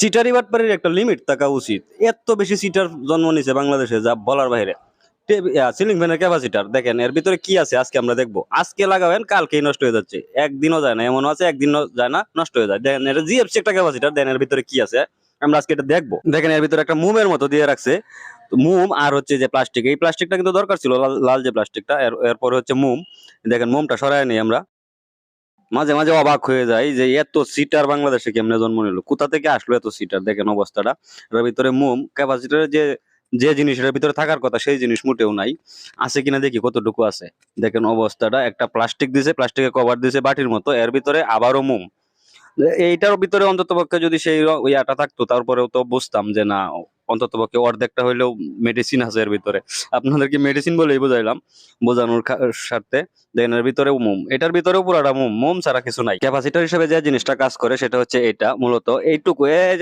চিটারি বাটপারির একটা লিমিট থাকা উচিত। এত বেশি চিটার জন্ম নিছে বাংলাদেশে যা বলার বাইরে। সিলিং ফ্যানের ক্যাপাসিটার দেখেন এর ভিতরে কি আছে আজকে আমরা দেখবো। আজকে লাগাবেন কালকেই নষ্ট হয়ে যাচ্ছে, একদিনও যায় না, এমন আছে একদিনও যায় না নষ্ট হয়ে যায়। দেখেন এটা জিএফসি একটা ক্যাপাসিটার, দেন এর ভিতরে কি আছে আমরা আজকে এটা দেখবো। দেখেন এর ভিতরে একটা মোমের মতো দিয়ে রাখছে, তো মোম আর হচ্ছে যে প্লাস্টিক, এই প্লাস্টিকটা কিন্তু দরকার ছিল, লাল লাল যে প্লাস্টিকটা, এরপরে হচ্ছে মোম। দেখেন মোমটা সরায় নেই আমরা। মাঝে মাঝে অবাক হয়ে যায় যে এত সিটার বাংলাদেশে কেমনে জন্ম নিল, কোথা থেকে আসলো এত সিটার। দেখেন অবস্থাটা, এর ভিতরে মোম ক্যাপাসিটরের যে যে জিনিসের ভিতরে থাকার কথা সেই জিনিস মোটেও নাই। আছে কিনা দেখি কতটুকু আছে। দেখেন অবস্থাটা, একটা প্লাস্টিক দিছে, প্লাস্টিকের কভার দিছে বাটির মতো, এর ভিতরে আবারও মোম। এইটার ভিতরে অন্তত পক্ষে যদি সেই ইয়াটা থাকতো তারপরেও তো বুঝতাম যে না, অন্তত পক্ষে অর্ধেকটা হইলেও মেডিসিন আছে এর ভিতরে। আপনাদেরকে মেডিসিন বলেই বুঝাইলাম বোঝানোর স্বার্থে। দেন এর ভিতরে মোম, এটার ভিতরেও পুরাটা মোম, মোম ছাড়া কিছু নাই। ক্যাপাসিটর হিসেবে যে জিনিসটা কাজ করে সেটা হচ্ছে এটা, মূলত এইটুকু।